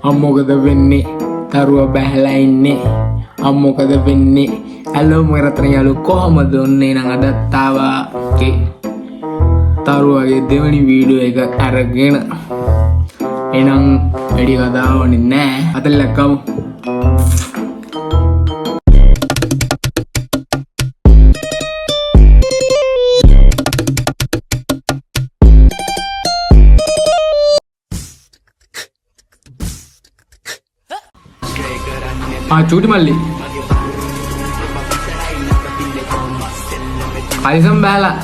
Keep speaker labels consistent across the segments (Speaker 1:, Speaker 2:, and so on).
Speaker 1: අම්මොකද වෙන්නේ තරුව බැහැලා ඉන්නේ අම්මොකද වෙන්නේ ඇලෝ මොකරතන යාලු කොහමද ඔන්නේ නම් අදත් ආවා තරුවගේ දෙවනි වීඩියෝ එක අරගෙන එනම් වැඩි කතාවන්නේ නෑ අතල ලැක්කමු චූටි මල්ලි හරිසම් බෑලා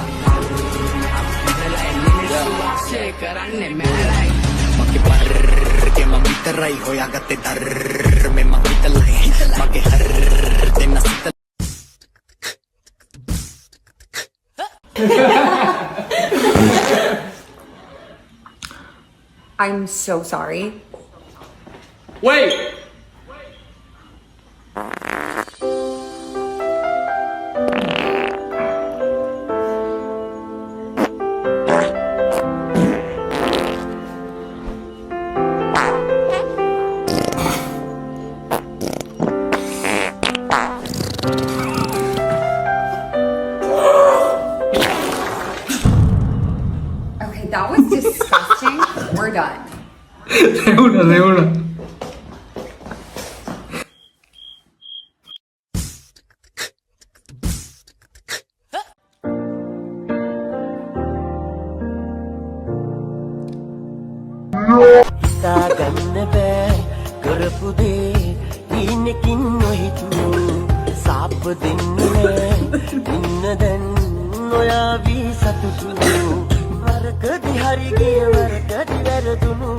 Speaker 2: I'm so sorry.
Speaker 1: Wait!
Speaker 2: Okay, that was disgusting. We're done.
Speaker 1: Reuna.
Speaker 3: ගන්න බෑ කරපු දේ ඊනකින් නොහිතු සාප දෙන්නේ ඉන්න දැන් ඔයා වී සතුටු වරකදි හරි ගිය වරකදි වැරදුණු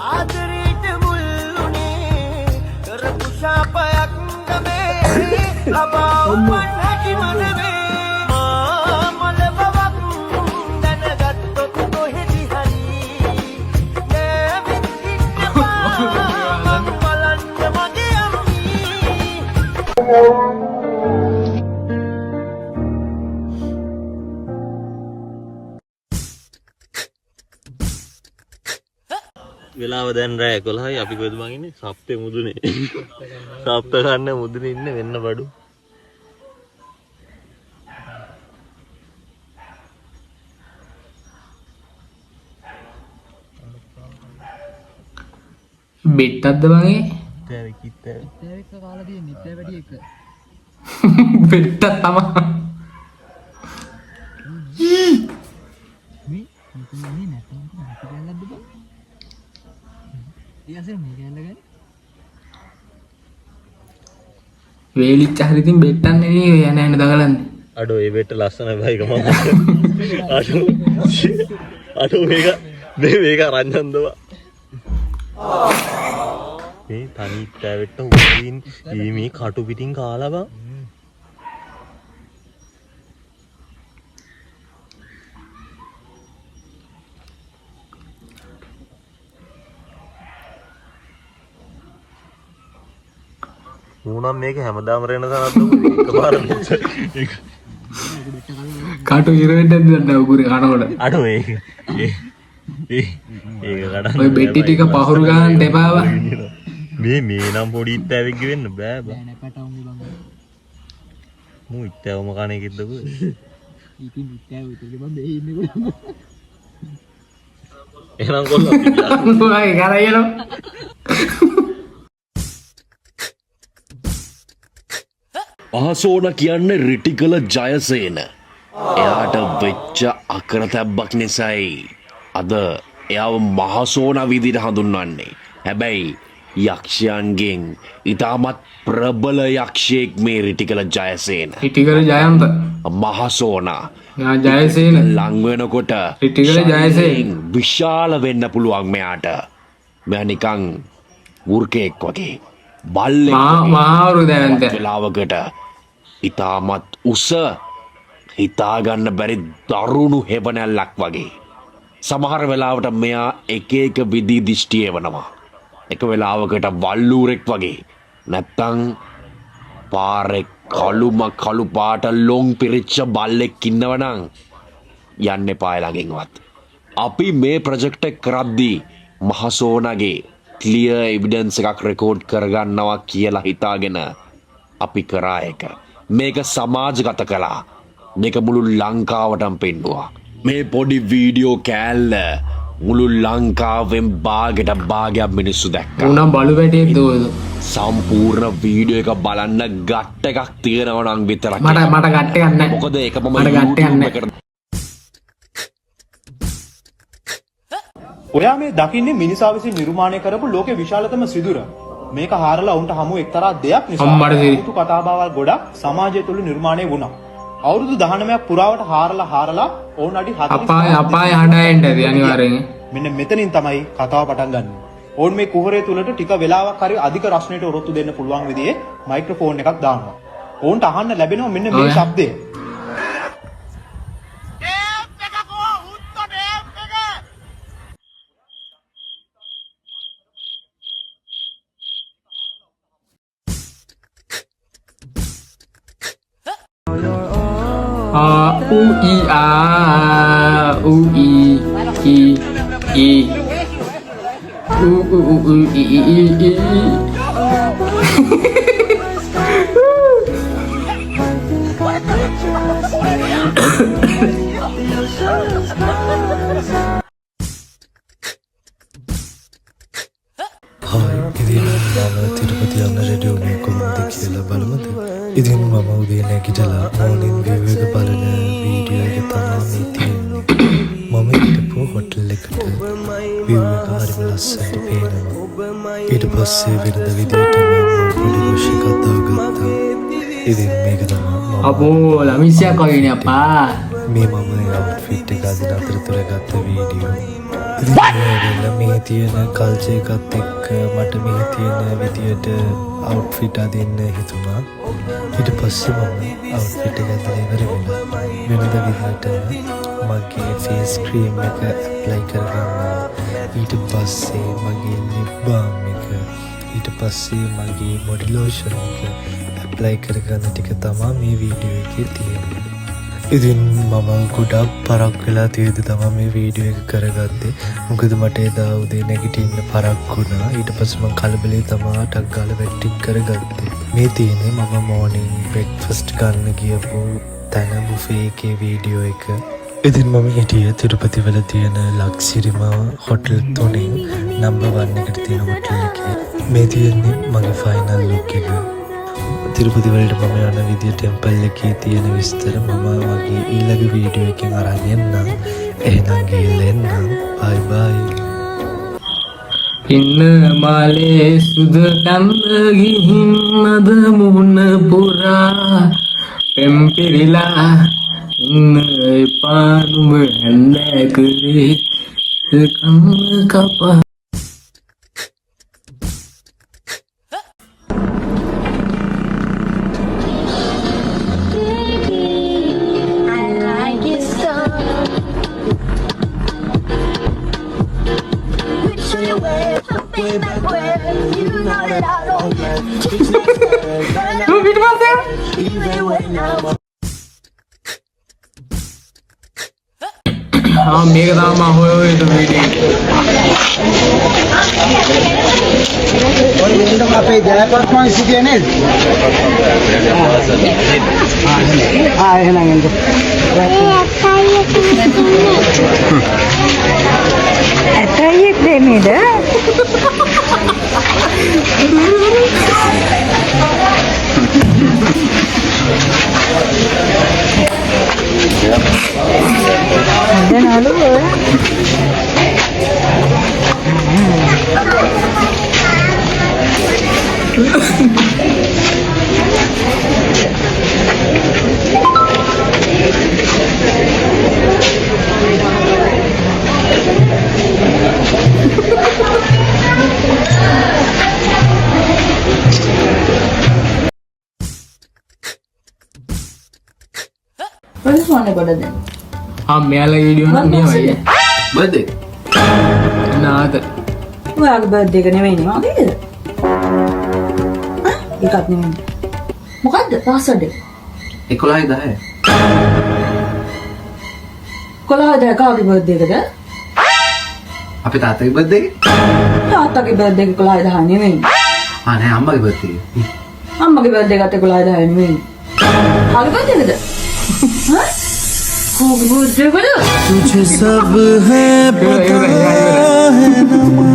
Speaker 3: ආදරේට මුල්ුනේ කරපු ශාපයක් ගමේ ලබා මන් හැකි මනමේ
Speaker 4: වෙලාව දැන් රෑ 11යි අපි කොහෙද මං ඉන්නේ සප්තේ මුදුනේ සප්ත ගන්න මුදුනේ ඉන්නේ වෙන්න බඩු
Speaker 1: බෙට්ටක්ද මගේ
Speaker 4: තෑවි කිත්තෑවි
Speaker 5: තෑවික කාලා තියෙන්නේ තෑ වැඩි එක
Speaker 1: බෙට්ටක් තමයි
Speaker 5: මේ මෙතන නැත්නම් අපි ගන්නද බං ඊයන්සේ මේ ගන්න ගන්නේ
Speaker 1: වේලිච්ච හරි ඉතින් බෙට්ටක් නෙවෙයි යන යන දගලන්නේ
Speaker 4: අඩෝ ඒ බෙට්ට ලස්සනයි බයික මම අඩෝ මේක රංජන්දවා මේ තනි තෑවෙට්ට උඩින් මේ කටු පිටින් කාලා බං මූණම් මේක හැමදාම රෙන තනත් එකපාර
Speaker 1: කටු ඉරවෙන්නද නැද්ද උගුරේ කනකොට
Speaker 4: අඩෝ ඒක කඩන්න
Speaker 1: ඔය බෙට්ටි ටික පහුරු ගන්න එපාව
Speaker 4: මේ නම් පොඩි ඉත්තෑවෙක් වෙන්න බෑ බං
Speaker 5: නෑ පැටවුනේ බං
Speaker 4: මූ ඉත්තෑවම කණ එකෙද්ද කොහෙද
Speaker 5: ඉතින් ඉත්තෑ උතේ බං දෙහි ඉන්නේ කොහොමද
Speaker 4: එහෙනම් කොල්ලෝ
Speaker 1: ඔය කරයලෝ
Speaker 6: මහසෝන කියන්නේ රිටිකල ජයසේන. එයාට වෙච්ච අකරතැබ්බක් නිසායි අද එයාව මහසෝන විදිහට හඳුන්වන්නේ. හැබැයි යක්ෂයන්ගෙන් ඉතාමත් ප්‍රබල යක්ෂයෙක් මේ රිටිකල ජයසේන.
Speaker 1: රිටිකල ජයන්ත
Speaker 6: මහසෝන
Speaker 1: ජයසේන
Speaker 6: ලං වෙනකොට
Speaker 1: රිටිකල ජයසේන
Speaker 6: විශාල වෙන්න පුළුවන් මෙයාට. මෙයා නිකන් වෘකෙක් වගේ. බල්ලෙක්
Speaker 1: මහවරු දැවන්ත
Speaker 6: වෙලාවකට ඉතාමත් උස හිතාගන්න බැරි දරුණු හෙබනැල්ලක් වගේ. සමහර වෙලාවට මෙයා එක එක විදි දිෂ්ටිය වනවා. එක වෙලාවකට වල්ලූරෙක් වගේ. නැත්තං පාරෙක් කළුම කළු පාට ලොං පිරිච්ච බල්ලෙක් ඉන්නවනං යන්න එපා ළඟින්වත්. අපි මේ ප්‍රොජෙක්ට් එක කරද්දී මහසෝනගේ ක්ලියර් එවිඩන්ස් එකක් රෙකෝඩ් කරගන්නවා කියලා හිතාගෙන අපි කරා එක. මේක සමාජගත කළා. මේක මුළු ලංකාවටම පෙන්නුවා. මේ පොඩි වීඩියෝ කෑල්ල මුළු ලංකාවෙන් භාගයට භාගයක් මිනිස්සු දැක්කා.
Speaker 1: උනම් බලු වැටේ දෝද.
Speaker 6: සම්පූර්ණ වීඩියෝ එක බලන්න ගට්ට එකක් තියෙනවා නම් විතරක්.
Speaker 1: මට ගට්ට යන්න.
Speaker 6: මොකද ඒක මම
Speaker 1: මට ගට්ට යන්න.
Speaker 6: YouTube එකට
Speaker 7: ඔයා මේ දකින්නේ මිනිසා විසින් නිර්මාණය කරපු ලෝකේ විශාලතම සිදුර. මේක හාරලා උන්ට හමු එක්තරා දෙයක් නිසා
Speaker 1: අම්මට සිරි.
Speaker 7: පුතු කතාබහවල් ගොඩක් සමාජය තුළ නිර්මාණය වුණා. අවුරුදු 19ක් පුරාවට හාරලා ඕන් අඩි 40
Speaker 1: අපාය හඬයින්ට ඇති අනිවාර්යෙන්.
Speaker 7: මෙන්න මෙතනින් තමයි කතාව පටන් ගන්න. ඕන් මේ කුහරය තුලට ටික වෙලාවක් හරි අධික රස්නයට ඔරොත්තු දෙන්න පුළුවන් විදිහේ මයික්‍රොෆෝන් එකක් දානවා. ඕන්ට අහන්න ලැබෙනවා මෙන්න මේ ශබ්දය.
Speaker 1: U I A U I I I U I
Speaker 8: hi ඉතින් මම තිරුපති යන්න රෙඩි වුණේ කොහොමද කියලා බලමුද? ඉතින් මම උදේ නැගිටලා මෝර්නින් විව් එක බලන වීඩියෝ එක තමයි තියෙන්නේ. මම හිටපු හොටෙල් එකට විව් එක හරිම ලස්සනට පේනවා. ඊට පස්සේ වෙනද විදියට මම පොඩි ගොෂි කතා ගත්තා. ඉතින් මේක තමයි
Speaker 1: අපෝ ළමිසියක් වගේනේ අපා.
Speaker 8: මේ මම අවුට්ෆිට් එක අදින අතරතුර ගත්ත වීඩියෝ. ඉතින් මේ තියෙන කල්චර් එකත් එක්ක මට මේ තියෙන විදියට අවුට්ෆිට් අදින්න හිතුණා. ඊට පස්සේ මම අවුට්ෆිට් එක අදලා ඉවර වෙලා වෙනද විදියට මගේ ෆේස් ක්‍රීම් එක ඇප්ලයි කරගන්නවා. ඊට පස්සේ මගේ ලිප් බාම් එක, ඊට පස්සේ මගේ බොඩි ලෝෂන් එක ඇප්ලයි කරගන්න ටික තමයි මේ වීඩියෝ එකේ තියෙන්නේ. ඉතින් මම ගොඩක් පරක් වෙලා තියෙද තමයි මේ වීඩියෝ එක කරගත්තේ. මොකද මට එදා උදේ නැගිටින්න පරක් වුණා. ඊට පස්සේ මම කලබලේ තමයි ටක් ගාලා වැටික් කරගත්තේ. මේ තියෙන්නේ මම මෝර්නින් බ්‍රෙක්ෆාස්ට් ගන්න ගියපු තන බුෆේ එකේ වීඩියෝ එක. ඉතින් මම හිටියේ තිරුපති වල තියෙන ලක්සිරිම හොටෙල් 3 නම්බර් 1 එකට තියෙන හොටෙල් එකේ. මේ තියෙන්නේ මගේ ෆයිනල් ලුක් එක. තිරුපති වලට මම යන විදිය ටෙම්පල් එකේ තියෙන විස්තර මම වගේ ඊළඟ වීඩියෝ එකෙන් අරන් එන්නම්. එහෙනම් ගිහින් එන්නම්. බයි බයි.
Speaker 1: ඉන්න මාලේ සුද කන්ද ගිහින් අද මුහුණ පුරා පෙම්පිරිලා ඉන්න එපා නුඹ ඇන්න කරේ කන්න කපා. हाँ मेरे नाम हो तो वीडियो
Speaker 9: और ये तो काफी जयपुर कौन सी है ने हां है ना इनको ऐसा ये प्रेमी है
Speaker 1: हाँ मेला वीडियो ना नहीं भाई
Speaker 10: බර්ත්ඩේ
Speaker 1: नाद
Speaker 11: ඔයාගේ බර්ත්ඩේ එක නෙවෙයිනේ මගේද? ඒකත් නෙවෙයි. මොකද්ද පාස්වර්ඩ් එක?
Speaker 10: 11:10
Speaker 11: කොළහද කාගේ බර්ත්ඩේ එකද?
Speaker 10: අපේ තාත්තගේ බර්ත්ඩේ එක
Speaker 11: තාත්තගේ තාත්තගේ බර්ත්ඩේ එක 11 නෙවෙයි.
Speaker 10: ආ නෑ අම්මගේ බර්ත්ඩේ.
Speaker 11: අම්මගේ බර්ත්ඩේ එකත් 11 නෙවෙයි. ආගේ බර්ත්ඩේ එකද? හා? කෝගේ බර්ත්ඩේ එකද?
Speaker 8: तुझे सब है पता है ना